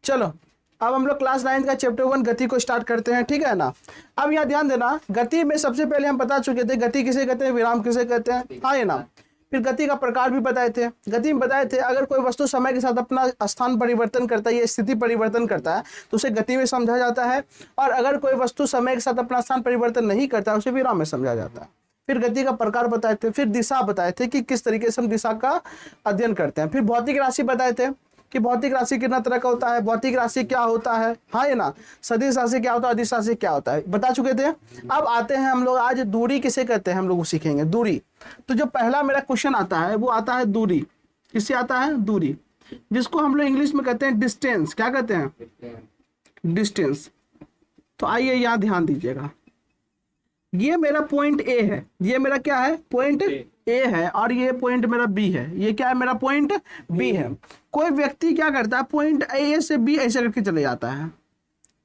चलो अब हम लोग क्लास 9 का चैप्टर 1 गति को स्टार्ट करते हैं, ठीक है ना। अब यहाँ ध्यान देना, गति में सबसे पहले हम बता चुके थे गति किसे कहते हैं, विराम किसे कहते हैं, हाँ ये ना। फिर गति का प्रकार भी बताए थे। गति में बताए थे अगर कोई वस्तु समय के साथ अपना स्थान परिवर्तन करता है या स्थिति परिवर्तन करता है तो उसे गति में समझा जाता है, और अगर कोई वस्तु समय के साथ अपना स्थान परिवर्तन नहीं करता है उसे विराम में समझा जाता है। फिर गति का प्रकार बताए थे, फिर दिशा बताए थे कि किस तरीके से हम दिशा का अध्ययन करते हैं। फिर भौतिक राशि बताए थे कि भौतिक राशि कितना तरह का होता है, भौतिक राशि क्या होता है, हाँ ये ना। सदिश राशि क्या होता है, अदिश राशि क्या होता है, बता चुके थे। अब आते हैं हम लोग आज दूरी किसे कहते हैं, हम लोग सीखेंगे दूरी। तो जो पहला मेरा क्वेश्चन आता है वो आता है दूरी, किससे आता है, दूरी, जिसको हम लोग इंग्लिश में कहते हैं डिस्टेंस। क्या कहते हैं, डिस्टेंस। तो आइए यहाँ ध्यान दीजिएगा, ये मेरा पॉइंट ए है, ये मेरा क्या है, पॉइंट ए है, और ये पॉइंट मेरा बी है, ये क्या है, मेरा पॉइंट बी है। कोई व्यक्ति क्या करता है, पॉइंट ए से बी ऐसे करके चले जाता है,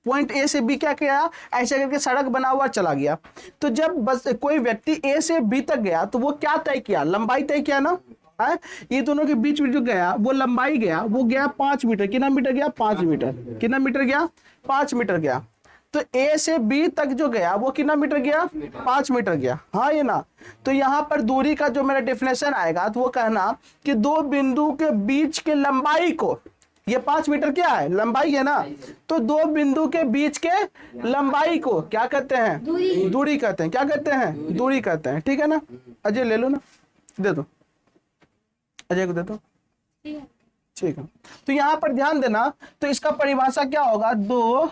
पॉइंट ए से बी क्या किया, ऐसे करके सड़क बना हुआ चला गया। तो जब बस कोई व्यक्ति ए से बी तक गया तो वो क्या तय किया, लंबाई तय किया ना, है ये दोनों के बीच में जो गया वो लंबाई गया, वो गया 5 मीटर। कितना मीटर गया, 5 मीटर। कितना मीटर गया, 5 मीटर गया। तो ए से बी तक जो गया वो कितना मीटर गया, 5 मीटर गया, हाँ ये ना। तो यहाँ पर दूरी का जो मेरा डेफिनेशन आएगा तो वो कहना कि दो बिंदु के बीच के लंबाई को, ये 5 मीटर क्या है, लंबाई है ना, तो दो बिंदु के बीच के लंबाई को क्या कहते हैं, दूरी कहते हैं। क्या कहते हैं, दूरी कहते हैं, ठीक है ना। अजय ले लो ना, दे दो, अजय को दे दो, ठीक है। तो यहाँ पर ध्यान देना, तो इसका परिभाषा क्या होगा, दो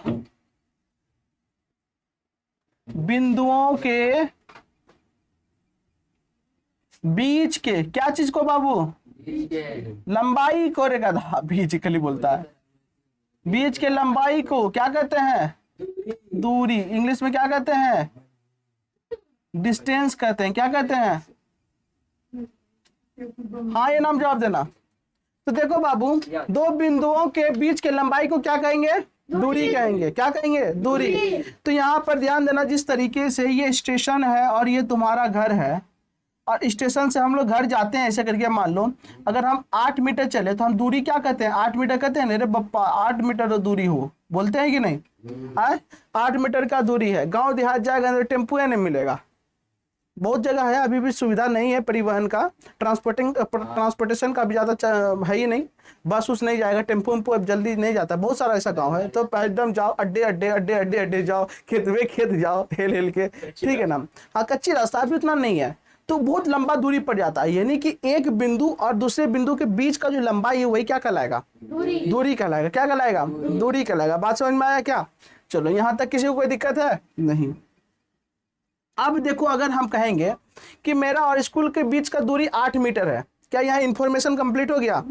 बिंदुओं के बीच के क्या चीज को बाबू, लंबाई को, रे गधा बीच कली बोलता है, बीच के लंबाई को क्या कहते हैं, दूरी। इंग्लिश में क्या कहते हैं, डिस्टेंस कहते हैं। क्या कहते हैं, हाँ ये नाम जवाब देना। तो देखो बाबू, दो बिंदुओं के बीच के लंबाई को क्या कहेंगे, दूरी कहेंगे। क्या कहेंगे, दूरी। तो यहाँ पर ध्यान देना, जिस तरीके से ये स्टेशन है और ये तुम्हारा घर है, और स्टेशन से हम लोग घर जाते हैं ऐसे करके, मान लो अगर हम 8 मीटर चले तो हम दूरी क्या कहते हैं, 8 मीटर कहते हैं। अरे बप्पा 8 मीटर तो दूरी हो, बोलते हैं कि नहीं, 8 मीटर का दूरी है। गांव देहात जाएगा तो टेम्पो नहीं मिलेगा, बहुत जगह है अभी भी सुविधा नहीं है परिवहन का, ट्रांसपोर्टेशन का भी ज़्यादा है ही नहीं, बस उस नहीं जाएगा, टेम्पो वेम्पो अब जल्दी नहीं जाता, बहुत सारा ऐसा गांव है। तो एकदम जाओ अड्डे अड्डे अड्डे अड्डे अड्डे जाओ, खेत में खेत जाओ हेल हेल के, ठीक है ना। हाँ कच्ची रास्ता अभी उतना नहीं है, तो बहुत लंबा दूरी पड़ जाता है। यानी कि एक बिंदु और दूसरे बिंदु के बीच का जो लंबाई है वही क्या कहलाएगा, दूरी कहलाएगा। क्या कहलाएगा, दूरी कहलाएगा। बात समझ में आया क्या, चलो यहाँ तक किसी को कोई दिक्कत है नहीं। अब देखो, अगर हम कहेंगे कि मेरा और स्कूल के बीच का दूरी 8 मीटर है, क्या यहाँ इंफॉर्मेशन कंप्लीट हो गया,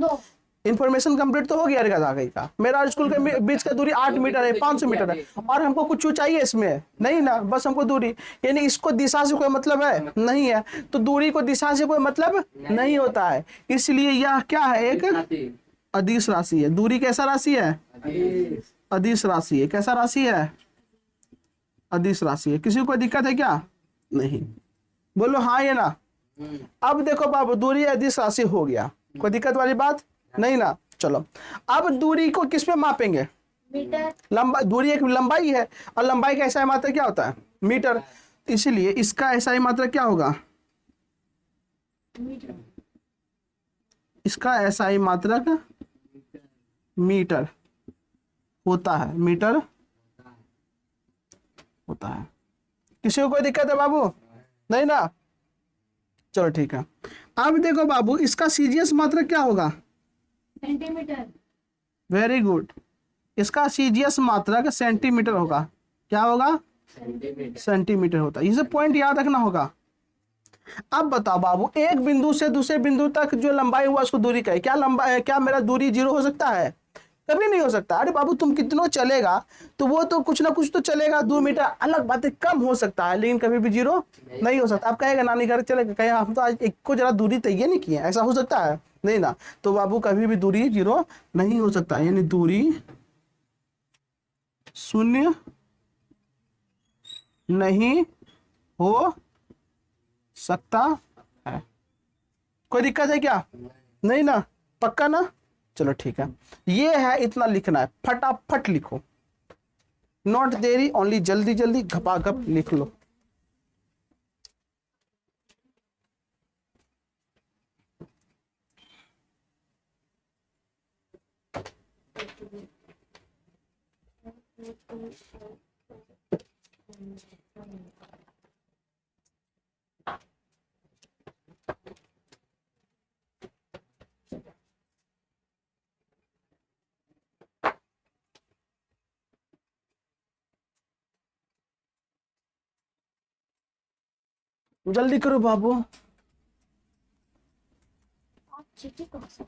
इंफॉर्मेशन कंप्लीट तो हो गया का। मेरा और स्कूल के बीच का दूरी 8 मीटर है, 500 मीटर है, और हमको कुछ चाहिए इसमें नहीं ना, बस हमको दूरी। यानी इसको दिशा से कोई मतलब है नहीं है, तो दूरी को दिशा से कोई मतलब नहीं होता है, इसलिए यह क्या है, एक अदिश राशि है। दूरी कैसा राशि है, अदिश राशि है। कैसा राशि है, अदिश राशि है। किसी को दिक्कत है क्या, नहीं, बोलो हाँ ये ना। अब देखो बाबू, दूरी अदिश राशि हो गया, कोई दिक्कत वाली बात नहीं ना। चलो अब दूरी को किस पे मापेंगे, मीटर। लंबा दूरी एक लंबाई है, और लंबाई का एसआई मात्रक क्या होता है, मीटर। इसलिए इसका एसआई मात्रक क्या होगा, इसका एसआई मात्रक मीटर होता है, मीटर होता है। किसी को कोई दिक्कत है बाबू, नहीं ना। चलो ठीक है। अब देखो बाबू, इसका सीजीएस मात्रक क्या होगा, सेंटीमीटर। वेरी गुड, इसका सीजीएस मात्रक सेंटीमीटर होगा। क्या होगा, सेंटीमीटर होता है। ये सब पॉइंट याद रखना होगा। अब बताओ बाबू, एक बिंदु से दूसरे बिंदु तक जो लंबाई हुआ उसको दूरी कहे। क्या लंबाई, क्या मेरा दूरी 0 हो सकता है, कभी नहीं हो सकता। अरे बाबू तुम कितना चलेगा तो वो तो कुछ ना कुछ तो चलेगा, 2 मीटर अलग बात है, कम हो सकता है, लेकिन कभी भी 0 नहीं हो सकता। आप कहेगा नानी घर चलेगा, कहेगा हम तो आज एक को जरा दूरी तय नहीं किए, ऐसा हो सकता है नहीं ना। तो बाबू कभी भी दूरी 0 नहीं हो सकता, यानी दूरी 0 नहीं हो सकता है। कोई दिक्कत है क्या, नहीं ना, पक्का ना। चलो ठीक है, ये है, इतना लिखना है, फटाफट लिखो, नॉट देरी, ओनली जल्दी जल्दी घपाघप लिख लो। जल्दी करो बाबू। आप चीटी कौन सा?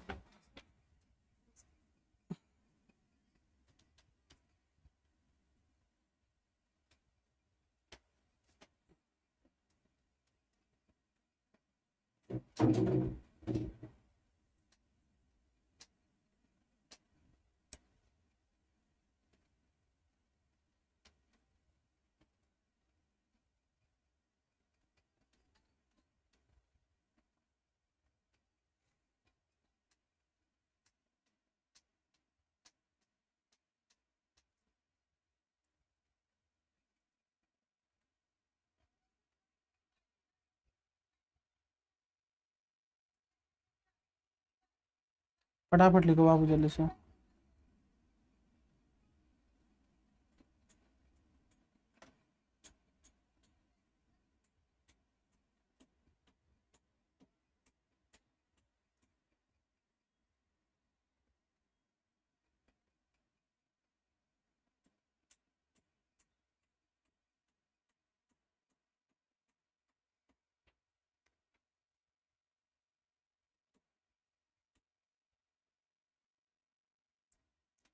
फटाफट लिखो बाबू जल्दी से।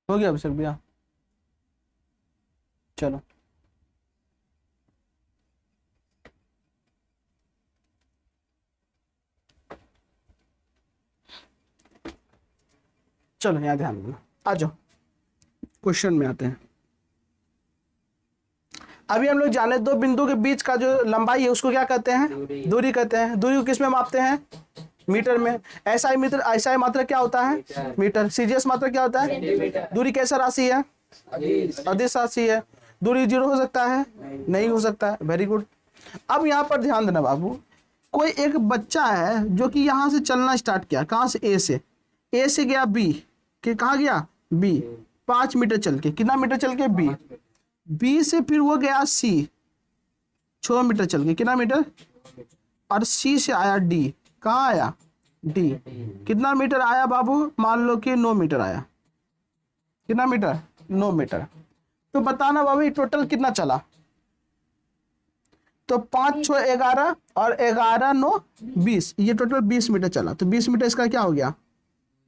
हो गया अभिषेक भैया, चलो चलो यहाँ ध्यान देना, आ जाओ क्वेश्चन में आते हैं। अभी हम लोग जाने दो बिंदु के बीच का जो लंबाई है उसको क्या कहते हैं? दूरी कहते हैं। दूरी को किस में मापते हैं? मीटर में। एसआई मीटर, एसआई मात्रक क्या होता है? मीटर। सीजीएस मात्रक क्या होता है? दूरी कैसा राशि है? अदिश राशि है। दूरी 0 हो सकता है? नहीं हो सकता है। Very good. अब यहाँ पर ध्यान देना बाबू, कोई एक बच्चा है जो कि यहाँ से चलना स्टार्ट किया, कहाँ से? ए से गया बी, कि कहाँ गया? बी। 5 मीटर चल के, कितना मीटर चल के? बी से फिर वो गया सी, 6 मीटर चल के, कितना मीटर? और सी से आया डी, कहाँ आया? डी। कितना मीटर आया बाबू? मान लो कि 9 मीटर आया। कितना मीटर? 9 मीटर। तो बताना बाबू ये टोटल कितना चला? तो 5 6 11 और 11 9 20, ये टोटल 20 मीटर चला। तो 20 मीटर इसका क्या हो गया?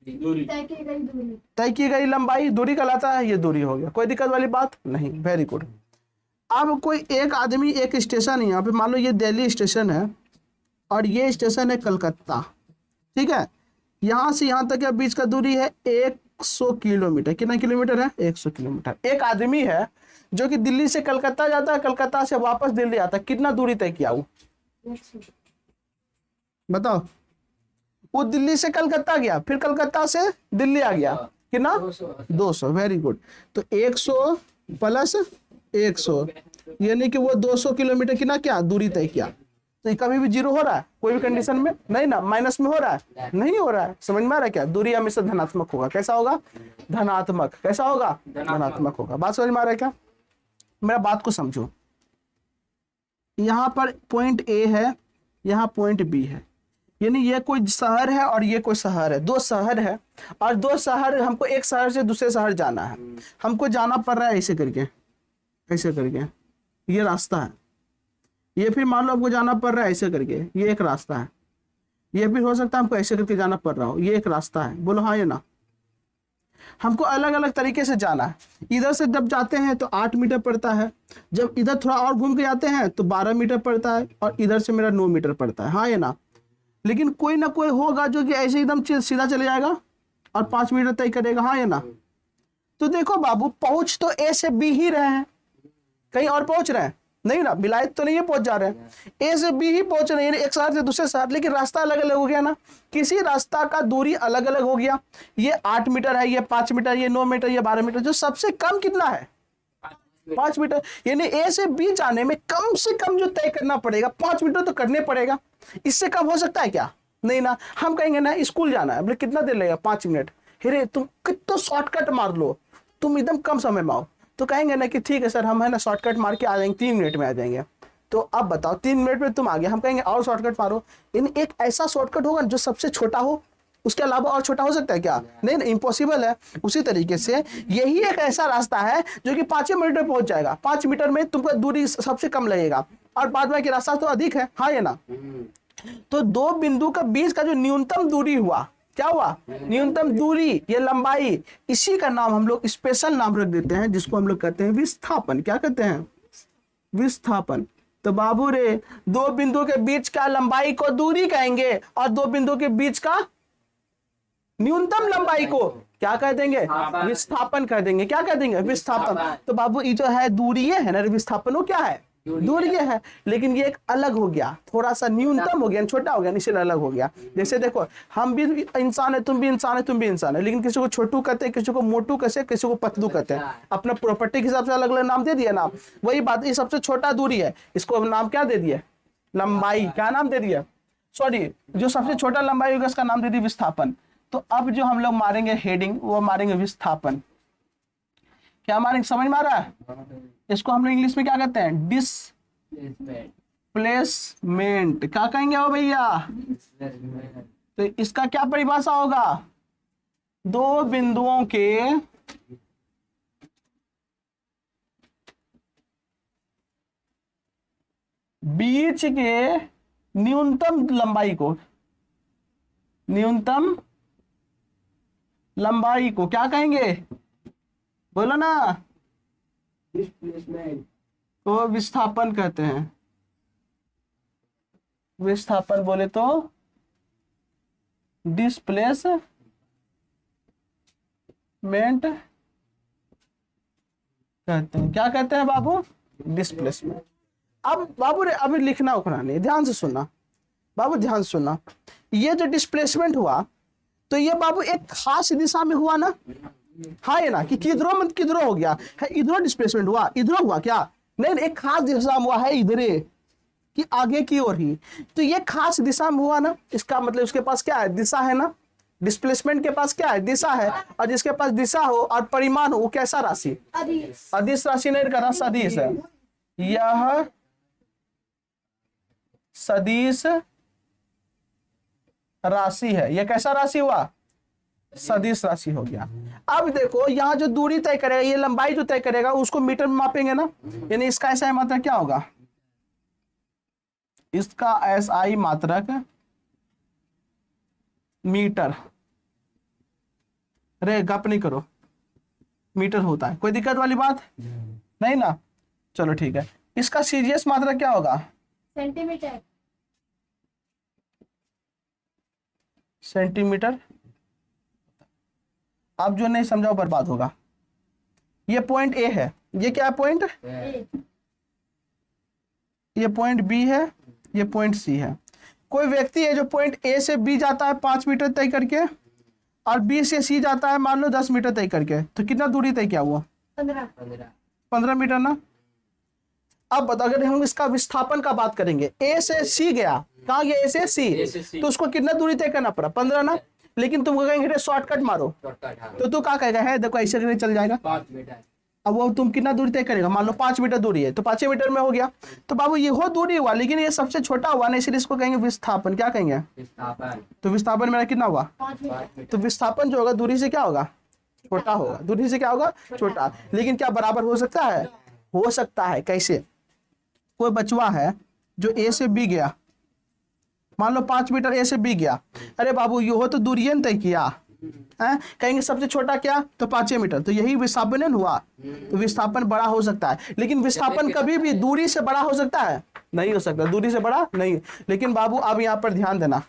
तय की गई दूरी। तय की गई लंबाई दूरी कहलाता है, ये दूरी हो गया। कोई दिक्कत वाली बात नहीं। Very good. अब कोई एक आदमी, एक स्टेशन है यहाँ पे, मान लो ये दिल्ली स्टेशन है और ये स्टेशन है कलकत्ता, ठीक है। यहाँ से यहाँ तक के बीच का दूरी है 100 किलोमीटर। कितना किलोमीटर है? 100 किलोमीटर। एक आदमी है जो कि दिल्ली से कलकत्ता जाता है, कलकत्ता से वापस दिल्ली आता है, कितना दूरी तय किया वो? बताओ। वो दिल्ली से कलकत्ता गया, फिर कलकत्ता से दिल्ली आ गया, कितना? 200। Very good. तो 100 प्लस 100 यानी कि वो 200 किलोमीटर कितना क्या दूरी तय किया। तो कभी भी 0 हो रहा है कोई भी कंडीशन में? नहीं ना। माइनस में हो रहा है? नहीं हो रहा है। समझ में आ रहा है क्या? दूरी हमेशा धनात्मक होगा। कैसा होगा? धनात्मक। कैसा होगा? धनात्मक होगा। बात समझ में आ रहा है क्या? मेरा बात को समझो। यहाँ पर पॉइंट ए है, यहाँ पॉइंट बी है, यानी ये कोई शहर है और ये कोई शहर है। 2 शहर है और 2 शहर, हमको एक शहर से दूसरे शहर जाना है। हमको जाना पड़ रहा है ऐसे करके, ऐसे करके, ये रास्ता है। ये फिर मान लो हमको जाना पड़ रहा है ऐसे करके, ये एक रास्ता है। ये भी हो सकता है हमको ऐसे करके जाना पड़ रहा हो, ये एक रास्ता है। बोलो हाँ या ना? हमको अलग अलग तरीके से जाना है। इधर से जब जाते हैं तो 8 मीटर पड़ता है, जब इधर थोड़ा और घूम के जाते हैं तो 12 मीटर पड़ता है, और इधर से मेरा 9 मीटर पड़ता है। हाँ या ना? लेकिन कोई ना कोई होगा जो कि ऐसे एकदम सीधा चले जाएगा और 5 मीटर तय करेगा। हाँ या ना? तो देखो बाबू, पहुंच तो ए से बी ही रहे हैं, कहीं और पहुंच रहे हैं? नहीं ना, विलायत तो नहीं है पहुंच जा रहे हैं, ए से बी ही पहुंच रहे हैं, एक शहर से दूसरे शहर, लेकिन रास्ता अलग अलग हो गया ना, किसी रास्ता का दूरी अलग अलग हो गया। ये 8 मीटर है, ये 5 मीटर, ये 9 मीटर, ये 12 मीटर, जो सबसे कम कितना है 5 मीटर। यानी ए से बी जाने में कम से कम जो तय करना पड़ेगा 5 मीटर तो करने पड़ेगा। इससे कम हो सकता है क्या? नहीं ना। हम कहेंगे ना स्कूल जाना है, बोले कितना देर लगेगा? 5 मिनट। हेरे तुम कितना शॉर्टकट मार लो, तुम एकदम कम समय में आओ, तो कहेंगे ना कि ठीक है सर, हम है ना शॉर्टकट मार के आ जाएंगे, 3 मिनट में आ जाएंगे। तो अब बताओ 3 मिनट में तुम आ गए, हम कहेंगे और शॉर्टकट मारो। इन एक ऐसा शॉर्टकट होगा जो सबसे छोटा हो, उसके अलावा और छोटा हो सकता है क्या? नहीं, इम्पॉसिबल है। उसी तरीके से यही एक ऐसा रास्ता है जो कि 5 मिनट में पहुंच जाएगा। 5 मीटर में तुमको दूरी सबसे कम लगेगा और बाद में रास्ता तो अधिक है, हाँ या ना। तो दो बिंदु का बीच का जो न्यूनतम दूरी हुआ, क्या हुआ? न्यूनतम दूरी, ये लंबाई, इसी का नाम हम लोग स्पेशल नाम रख देते हैं, जिसको हम लोग कहते हैं विस्थापन। क्या कहते हैं? विस्थापन। तो बाबू रे, दो बिंदु के बीच का लंबाई को दूरी कहेंगे और दो बिंदु के बीच का न्यूनतम लंबाई को क्या कह देंगे? विस्थापन कह देंगे। क्या कह देंगे? विस्थापन। तो बाबू ये जो है दूरी है ना, विस्थापन वो क्या है? दूरी है। लेकिन ये एक अलग हो गया, थोड़ा सा न्यूनतम हो गया, छोटा हो गया, इसलिए अलग हो गया। जैसे देखो, हम भी इंसान है, तुम भी इंसान है, तुम भी इंसान है, लेकिन किसी को छोटू कहते हैं, किसी को मोटू कहते हैं, किसी को पतलू कहते हैं, अपना प्रॉपर्टी के हिसाब से अलग अलग नाम दे दिया नाम। वही बात, ये सबसे छोटा दूरी है, इसको नाम क्या दे दिया? लंबाई। क्या नाम दे दिया? सॉरी, जो सबसे छोटा लंबाई होगा उसका नाम दे दिया विस्थापन। तो अब जो हम लोग मारेंगे हेडिंग, वो मारेंगे विस्थापन। क्या मारेंगे? समझ में आ रहा है? इसको हम लोग इंग्लिश में क्या कहते हैं? डिस्प्लेसमेंट। क्या कहेंगे हो भैया? तो इसका क्या परिभाषा होगा? दो बिंदुओं के बीच के न्यूनतम लंबाई को, न्यूनतम लंबाई को क्या कहेंगे? बोलो ना। तो विस्थापन कहते हैं। विस्थापन बोले तो डिस्प्लेसमेंट कहते हैं। क्या कहते हैं बाबू? डिस्प्लेसमेंट। अब बाबू रे, अभी लिखना उखना नहीं, ध्यान से सुनना बाबू, ध्यान से सुनना। ये जो डिस्प्लेसमेंट हुआ, तो ये बाबू एक खास दिशा में हुआ ना, हाँ ये ना, कि किधरों मत किधरों हो गया है, इधरों डिस्प्लेसमेंट हुआ, इधरों हुआ क्या? नहीं, एक खास दिशा में हुआ है, इधरे कि आगे की ओर ही। तो ये खास दिशा में हुआ ना, इसका मतलब उसके पास क्या है? दिशा है ना। डिस्प्लेसमेंट के पास क्या है? दिशा है। और जिसके पास दिशा हो और परिमाण हो, वो कैसा राशि? अदिश राशि नहीं का, सदिश है। यह सदिश राशि है। यह कैसा राशि हुआ? सदिश राशि हो गया। अब देखो, यहाँ जो दूरी तय करेगा, ये लंबाई जो तय करेगा, उसको मीटर में मापेंगे ना। यानी इसका ऐसा मात्रक क्या होगा? इसका SI मात्रक मीटर। अरे गप नहीं करो, मीटर होता है। कोई दिक्कत वाली बात नहीं ना? चलो ठीक है। इसका CGS मात्रक क्या होगा? सेंटीमीटर। सेंटीमीटर। आप जो नहीं समझाओ बर्बाद होगा। ये पॉइंट A है, ये क्या है? पॉइंट ये पॉइंट B है, ये पॉइंट C है। कोई व्यक्ति है जो पॉइंट A से B जाता है 5 मीटर तय करके, और B से C जाता है मान लो 10 मीटर तय करके, तो कितना दूरी तय क्या हुआ? 15 मीटर ना। अब बताओ, अगर हम इसका विस्थापन का बात करेंगे, A से C गया, कहाँ गया? A से C, तो उसको कितना दूरी तय करना पड़ा? 15 ना। लेकिन तुम कहेंगे शॉर्टकट मारो, तो तू क्या कहेगा? है देखो ऐसे करके चल जाएगा 5 मीटर। अब वो तुम कितना दूरी तय करेगा? मान लो 5 मीटर दूरी है, तो 5 मीटर में हो गया। तो बाबू ये हो दूरी हुआ, लेकिन ये सबसे छोटा हुआ ना, इसलिए इसको कहेंगे विस्थापन। क्या कहेंगे? विस्थापन। तो विस्थापन मेरा कितना हुआ? 5 मीटर। तो विस्थापन जो होगा दूरी से क्या होगा? छोटा होगा। दूरी से क्या होगा? छोटा। लेकिन क्या बराबर हो सकता है? हो सकता है। कैसे? कोई बचवा है जो A से B गया, मान लो 5 मीटर A से B गया। अरे बाबू ये हो तो दूरी तय किया है, कहेंगे सबसे छोटा क्या? तो 5 मीटर। तो यही विस्थापन हुआ। तो विस्थापन बड़ा हो सकता है, लेकिन विस्थापन कभी भी दूरी से बड़ा हो सकता है? नहीं हो सकता, दूरी से बड़ा नहीं। लेकिन बाबू अब यहाँ पर ध्यान देना,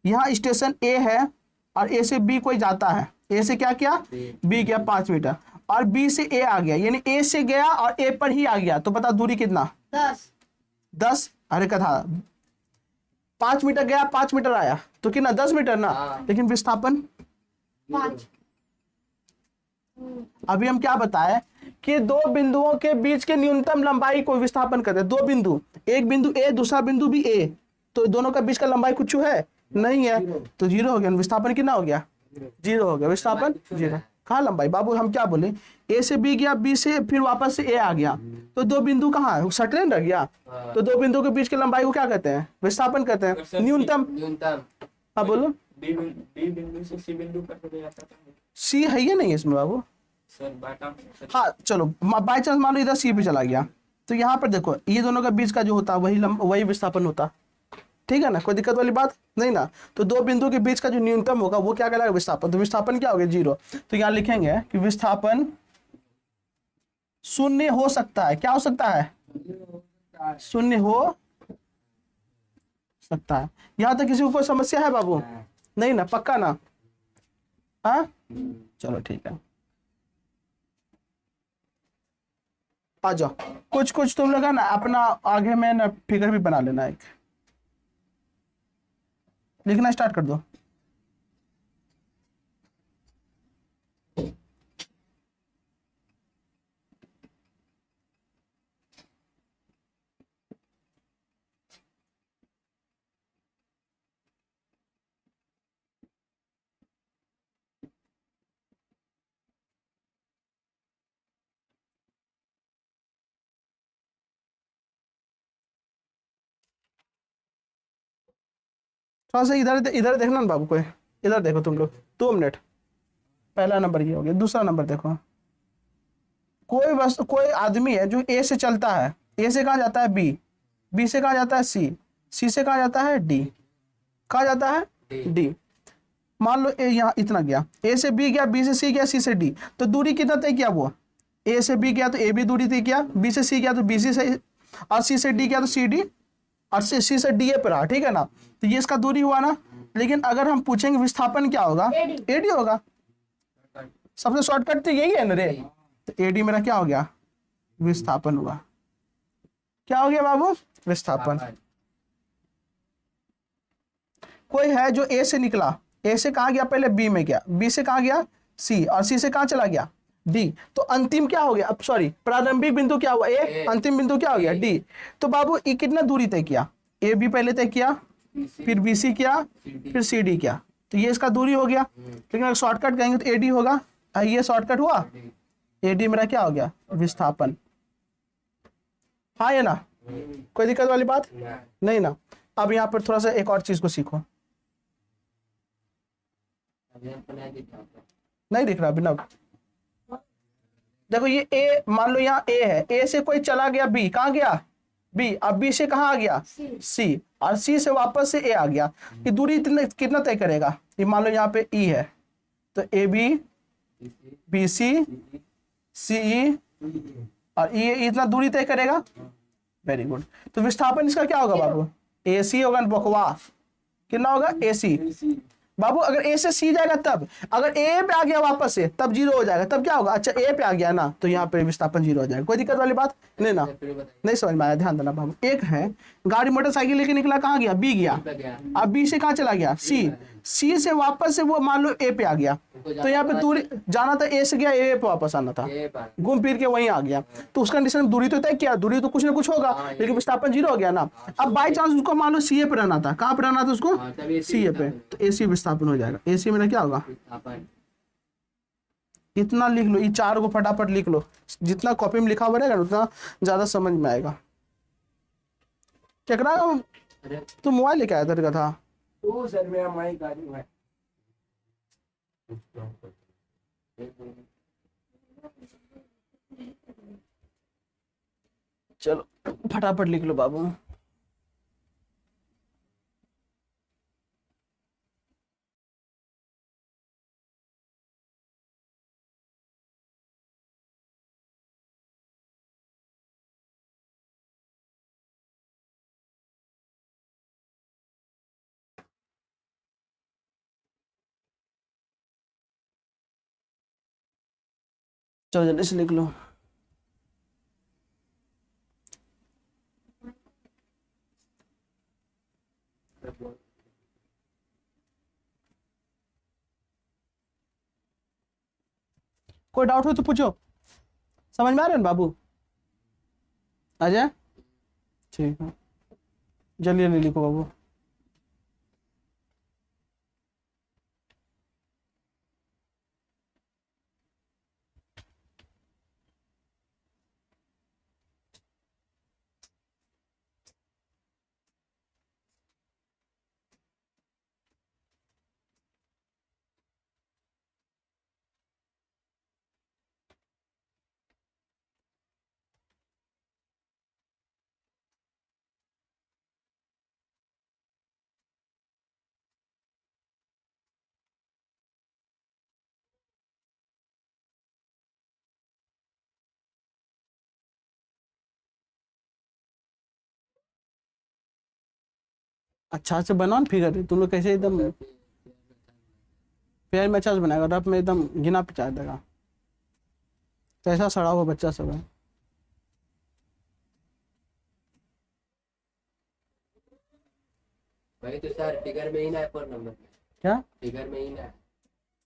यहाँ स्टेशन A है और A से B कोई जाता है। A से क्या किया? B गया 5 मीटर, और बी से ए आ गया, यानी ए से गया और ए पर ही आ गया, तो बता दूरी कितना? 10 10। अरे कथा 5 मीटर गया 5 मीटर आया, तो कितना? 10 मीटर ना। लेकिन विस्थापन 5 अभी हम क्या बताए कि दो बिंदुओं के बीच के न्यूनतम लंबाई को विस्थापन करते हैं। दो बिंदु, एक बिंदु ए, दूसरा बिंदु भी ए, तो दोनों का बीच का लंबाई कुछ है नहीं है, तो जीरो हो गया। विस्थापन कितना हो गया? जीरो हो गया। विस्थापन जीरो। कहाँ लंबाई बाबू? हम क्या बोले, ए से बी गया, बी से फिर वापस से ए आ गया, तो दो बिंदु कहाँ है? सटलेन रह गया, तो दो बिंदु के बीच की लंबाई को क्या कहते हैं? विस्थापन कहते हैं, न्यूनतम। हाँ बोलो। बी बिंदु से सी बिंदु पर चले जाता है सी है या नहीं इसमें बाबू? Sir Bata. हाँ चलो, बाई चांस मान लो इधर सी पे चला गया, तो यहाँ पर देखो ये दोनों का बीच का जो होता है वही विस्थापन होता, ठीक है ना? कोई दिक्कत वाली बात नहीं ना। तो दो बिंदु के बीच का जो न्यूनतम होगा वो क्या कहलाएगा? विस्थापन। तो विस्थापन क्या हो गया? जीरो। तो यहाँ लिखेंगे कि विस्थापन शून्य हो सकता है। क्या हो सकता है? शून्य हो सकता है। यहाँ तक किसी को कोई समस्या है बाबू? नहीं ना? पक्का ना? हाँ चलो ठीक है, आ जाओ। कुछ कुछ तुम लोग है ना अपना आगे में ना फिगर भी बना लेना, एक लिखना स्टार्ट कर दो। थोड़ा सा इधर इधर देखना ना बाबू, कोई इधर देखो तुम लोग, 2 मिनट। पहला नंबर ये हो गया। दूसरा नंबर देखो, कोई आदमी है जो ए से चलता है, ए से कहाँ जाता है? बी, बी से कहाँ जाता है? सी, सी से कहाँ जाता है? डी, कहाँ जाता है? डी। मान लो ए यहाँ इतना गया, ए से बी गया, बी से सी गया, सी से डी, तो दूरी कितना तय किया? वो ए से बी गया तो ए बी दूरी तय किया, बी से सी गया तो बी सी से, और सी से डी गया तो सी डी, और सी से डी ए पर रहा, ठीक है ना? तो ये इसका दूरी हुआ ना। लेकिन अगर हम पूछेंगे विस्थापन क्या होगा? एडी होगा। सबसे शॉर्टकट तो यही है ना रे। तो एडी मेरा क्या हो गया? विस्थापन हुआ। क्या हो गया बाबू? विस्थापन। कोई है जो ए से निकला, ए से कहाँ गया? पहले बी में गया, बी से कहाँ गया? सी, और सी से कहाँ चला गया? डी। तो अंतिम क्या हो गया? अब सॉरी, प्रारंभिक बिंदु क्या हुआ? ए। अंतिम बिंदु क्या हो गया? डी। तो बाबू ये कितना दूरी तय किया? ए बी पहले तय किया, फिर बी सी किया, फिर सी डी किया, तो ये इसका दूरी हो गया। लेकिन अगर शॉर्टकट कहेंगे तो एडी होगा। ये शॉर्टकट हुआ, एडी मेरा क्या हो गया? विस्थापन। हाँ या ना? कोई दिक्कत वाली बात नहीं ना? अब यहाँ पर थोड़ा सा एक और चीज को सीखो। नहीं दिख रहा अभिनव? देखो ये ए, मान लो यहाँ ए है, ए से कोई चला गया बी, कहाँ गया? बी। अब बी से कहाँ आ गया? सी, और सी से वापस से ए आ गया। ये दूरी कितना तय करेगा? ये मान लो यहाँ पे ई है, तो ए बी, बी सी, सी ई, और ई इतना दूरी तय करेगा। Very good. तो विस्थापन इसका क्या होगा बाबू? ए सी होगा। बकवास। कितना होगा? ए सी। बाबू अगर ए से सी जाएगा तब, अगर ए पे आ गया वापस से तब जीरो हो जाएगा। तब क्या होगा? अच्छा ए पे आ गया ना, तो यहाँ पे विस्थापन जीरो हो जाएगा। कोई दिक्कत वाली बात नहीं ना? नहीं समझ में आया? ध्यान देना बाबू। एक है गाड़ी मोटरसाइकिल लेके निकला, कहाँ गया? बी गया। अब बी से कहाँ चला गया? सी, सी से वापस से वो मान लो ए पे आ गया, तो यहाँ पे दूरी जाना था ए से गया, ए पे वापस आना था, घूम फिर के वहीं आ गया, तो उसका कंडीशन दूरी तो तय किया, दूरी तो कुछ ना कुछ होगा, लेकिन विस्थापन जीरो हो गया ना। अब बाई चांस उसको मान लो सी ए पे रहना था, कहाँ पे रहना था उसको? सी ए पे, तो ए सी विस्थापन हो जाएगा। ए सी में क्या होगा? इतना लिख लो, ये 4 को फटाफट लिख लो, जितना कॉपी में लिखा हुआ रहेगा उतना ज्यादा समझ में आएगा। क्या करा? तू मोबाइल लेके आया था था? तो सर मेरा माइक गाड़ी है। चलो फटाफट लिख लो बाबू। चलो जल्दी से लिख लो। कोई डाउट हो तो पूछो। समझ में आ रहे हैं बाबू? आ जाए, ठीक है, जल्दी जल्दी लिखो बाबू। अच्छा से बनाओ फिगर, तुम लोग कैसे एकदम पेड़ में अच्छा से बनाएगा, रफ में एकदम घिना पिचा देगा। कैसा सड़ा हुआ बच्चा सब है। वही तो सर, फिगर में ही ना है 4 नंबर। क्या? फिगर में ही ना है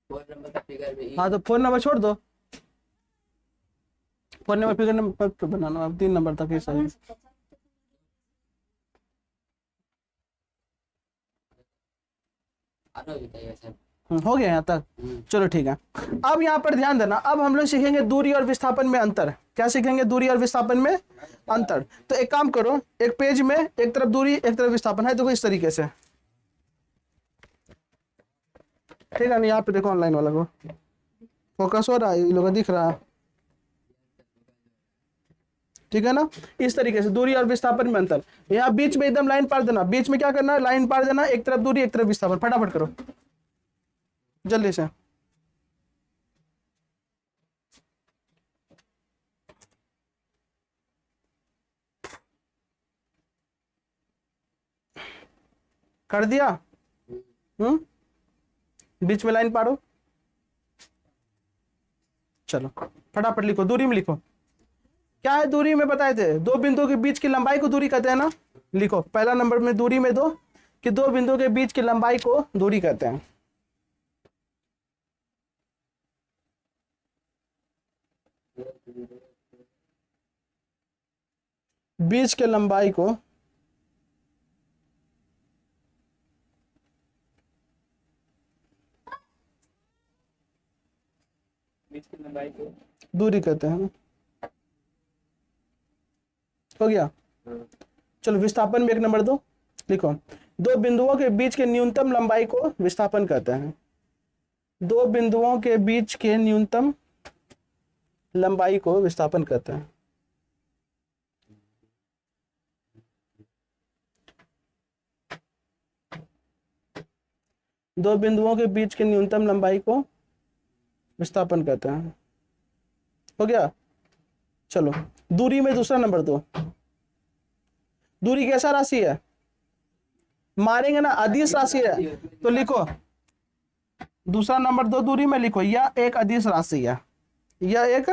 4 नंबर का, फिगर में ही। हाँ तो फोन नंबर छोड़ दो, फोन नंबर फिगर नंबर पे बनाना, अब 3 नंबर तक ही सही। आना बताइए सर। हो गया यहाँ तक? चलो ठीक है। अब यहाँ पर ध्यान देना, अब हम लोग सीखेंगे दूरी और विस्थापन में अंतर। क्या सीखेंगे? दूरी और विस्थापन में अंतर। तो एक काम करो, एक पेज में एक तरफ दूरी एक तरफ विस्थापन है, देखो इस तरीके से, ठीक है ना? यहाँ पे देखो ऑनलाइन वाला को फोकस हो रहा है, ये लोग दिख रहा है, ठीक है ना? इस तरीके से दूरी और विस्थापन में अंतर। यहाँ बीच में एकदम लाइन पार देना, बीच में क्या करना है? लाइन पार देना, एक तरफ दूरी एक तरफ विस्थापन। फटाफट करो जल्दी से। कर दिया? बीच में लाइन पारो, चलो फटाफट लिखो, दूरी में लिखो। क्या है दूरी में? बताए थे, दो बिंदुओं के बीच की लंबाई को दूरी कहते हैं ना। लिखो पहला नंबर में दूरी में दो, कि दो बिंदुओं के बीच की लंबाई को दूरी कहते हैं। बीच के लंबाई को बीच की लंबाई को दूरी कहते हैं। हो गया? चलो विस्थापन में एक नंबर दो, लिखो दो बिंदुओं के बीच के न्यूनतम लंबाई को विस्थापन कहते हैं। दो बिंदुओं के बीच के न्यूनतम लंबाई को विस्थापन कहते हैं। दो बिंदुओं के बीच के न्यूनतम लंबाई को विस्थापन कहते हैं। हो गया? चलो दूरी में दूसरा नंबर दो। दूरी कैसा राशि है? मारेंगे ना, अदिश राशि है, तो लिखो दूसरा नंबर दो दूरी में, लिखो यह एक अदिश राशि है, यह एक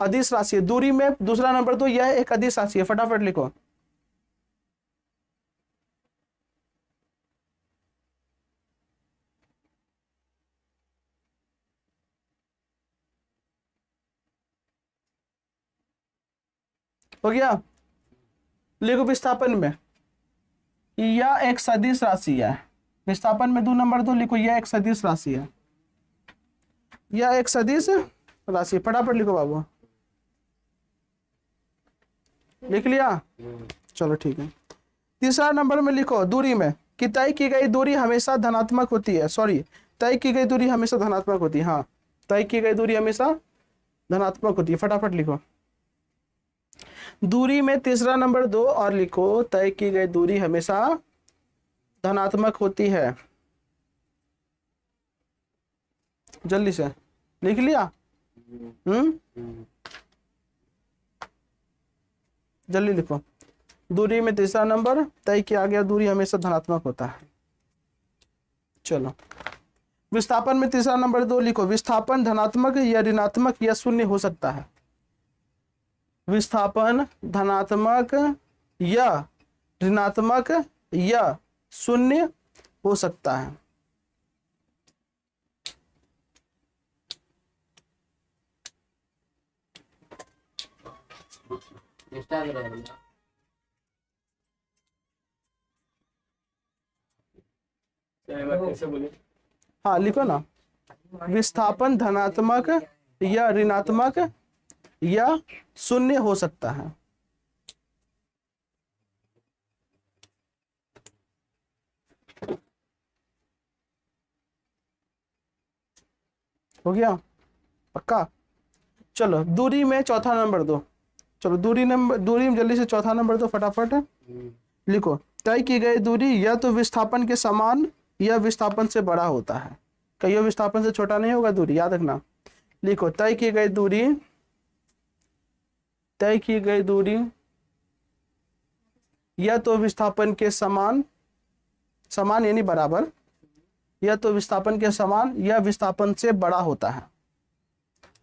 अदिश राशि है। दूरी में दूसरा नंबर दो, यह एक अदिश राशि है। फटाफट लिखो। हो गया? लिखो विस्थापन में यह एक सदिश राशि है। विस्थापन में 2 नंबर दो, लिखो यह एक सदिश राशि है, यह एक सदिश राशि। फटाफट लिखो बाबू। लिख लिया? चलो ठीक है। तीसरा नंबर में लिखो दूरी में कि तय की गई दूरी हमेशा धनात्मक होती है। सॉरी, तय की गई दूरी हमेशा धनात्मक होती है। हाँ, तय की गई दूरी हमेशा धनात्मक होती है। फटाफट लिखो। दूरी में तीसरा नंबर दो और लिखो तय की गई दूरी हमेशा धनात्मक होती है। जल्दी से लिख लिया? जल्दी लिखो। दूरी में तीसरा नंबर तय किया गया दूरी हमेशा धनात्मक होता है। चलो विस्थापन में तीसरा नंबर 2 लिखो, विस्थापन धनात्मक या ऋणात्मक या शून्य हो सकता है। विस्थापन धनात्मक या ऋणात्मक या शून्य हो सकता है। इंस्टाग्राम में कैसे बोले? हाँ लिखो ना, विस्थापन धनात्मक या ऋणात्मक या शून्य हो सकता है। हो गया पक्का? चलो दूरी में चौथा नंबर दो। चलो दूरी में जल्दी से चौथा नंबर दो फटाफट। लिखो, तय की गई दूरी या तो विस्थापन के समान या विस्थापन से बड़ा होता है। कहियो विस्थापन से छोटा नहीं होगा दूरी, याद रखना। लिखो, तय की गई दूरी या तो विस्थापन के समान यानी बराबर, या तो विस्थापन के समान या विस्थापन से बड़ा होता है।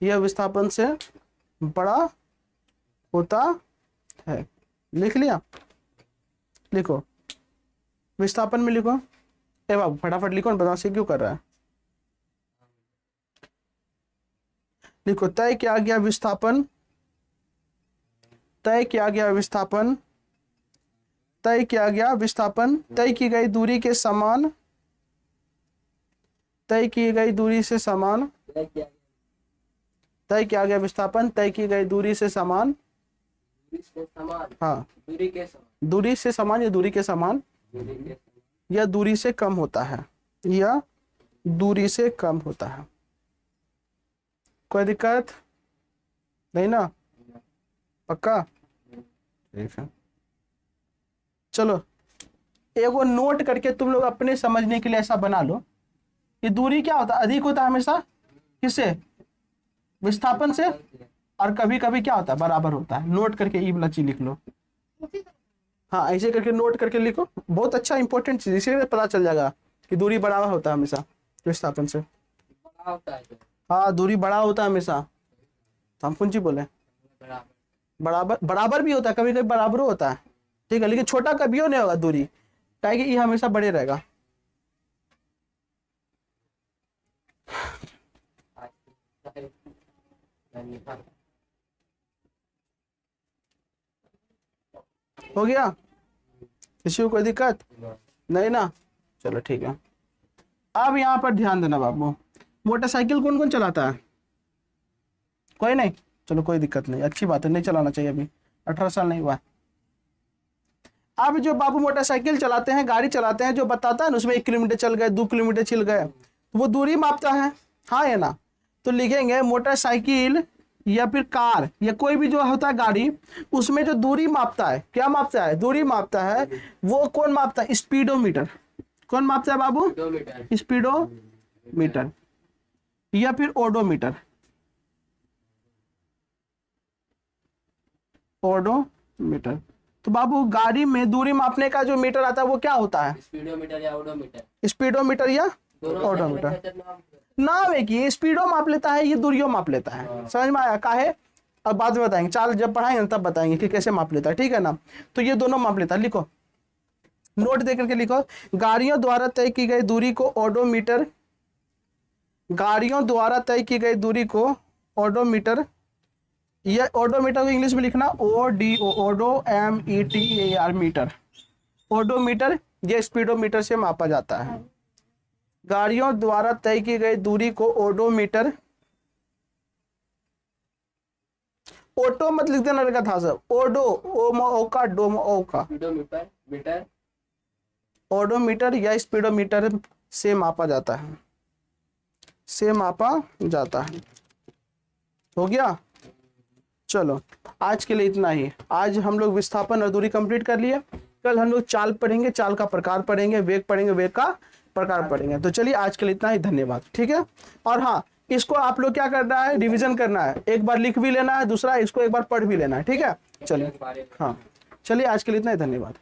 यह विस्थापन से बड़ा होता है। लिख लिया? लिखो विस्थापन में लिखो। ए बाबू फटाफट लिखो, बदमाशी क्यों कर रहा है? लिखो, तय किया गया विस्थापन, तय की गई दूरी के समान, तय की गई दूरी से समान, तय किया गया विस्थापन तय की गई दूरी से समान, हाँ दूरी से समान या दूरी के समान या दूरी से कम होता है, या दूरी से कम होता है। कोई दिक्कत नहीं ना? पक्का? ठीक है। चलो एगो नोट करके तुम लोग अपने समझने के लिए ऐसा बना लो कि दूरी क्या होता है? अधिक होता है हमेशा किससे? विस्थापन से। और कभी कभी क्या होता है? बराबर होता है। नोट करके ई वाला चीज लिख लो। हाँ ऐसे करके नोट करके लिखो, बहुत अच्छा इंपॉर्टेंट चीज, इसे पता चल जाएगा कि दूरी बराबर होता है हमेशा विस्थापन से। हाँ दूरी बड़ा होता है हमेशा। तो हम कौन सी बोले? बराबर भी होता है, कभी कभी बराबर होता है, ठीक है, लेकिन छोटा कभी नहीं होगा दूरी, क्या कि ये हमेशा बड़े रहेगा। हो गया? किसी को कोई दिक्कत नहीं ना? चलो ठीक है। अब यहाँ पर ध्यान देना बाबू, मोटरसाइकिल कौन कौन चलाता है? कोई नहीं? चलो कोई दिक्कत नहीं, अच्छी बात है, नहीं चलाना चाहिए, अभी 18 साल नहीं हुआ। अब जो बाबू मोटरसाइकिल चलाते हैं, गाड़ी चलाते हैं, जो बताता है ना उसमें 1 किलोमीटर चल गए, 2 किलोमीटर चल गए, तो वो दूरी मापता है, हाँ या ना? तो लिखेंगे मोटरसाइकिल या फिर कार या कोई भी जो होता है गाड़ी, उसमें जो दूरी मापता है, क्या मापता है? दूरी मापता है। वो कौन मापता है? स्पीडोमीटर। कौन मापता है बाबू? स्पीडोमीटर या फिर ओडोमीटर। ओडोमीटर। तो बाबू गाड़ी में दूरी मापने का जो मीटर आता है वो क्या होता है? स्पीडोमीटर या ओडोमीटर। स्पीडोमीटर या ओडोमीटर। नाम एक ही, स्पीडो माप लेता है, ये दूरियों माप लेता है। समझ में आया? काहे? अब बाद में बताएंगे, चाल जब पढ़ाएंगे तब बताएंगे कि कैसे माप लेता है, ठीक है ना? तो ये दोनों माप लेता है। लिखो, नोट दे करके लिखो, गाड़ियों द्वारा तय की गई दूरी को ओडोमीटर, गाड़ियों द्वारा तय की गई दूरी को ओडोमीटर, या ओडोमीटर को इंग्लिश में लिखना ODO, ओडो METAR मीटर। ओडोमीटर ये स्पीडोमीटर से मापा जाता है। गाड़ियों द्वारा तय की गई दूरी को ओडोमीटर, ओटो मत लिख देना लगा था सब, ओडो ओका डोम ओका, मीटर ओडोमीटर या स्पीडोमीटर से मापा जाता है, से मापा जाता है। हो गया? चलो आज के लिए इतना ही। आज हम लोग विस्थापन और दूरी कंप्लीट कर लिए। कल हम लोग चाल पढ़ेंगे, चाल का प्रकार पढ़ेंगे, वेग पढ़ेंगे, वेग का प्रकार पढ़ेंगे। तो चलिए आज के लिए इतना ही, धन्यवाद, ठीक है। और हाँ, इसको आप लोग क्या करना है? रिवीजन करना है, एक बार लिख भी लेना है, दूसरा इसको एक बार पढ़ भी लेना है, ठीक है। चलिए हाँ, चलिए आज के लिए इतना ही, धन्यवाद।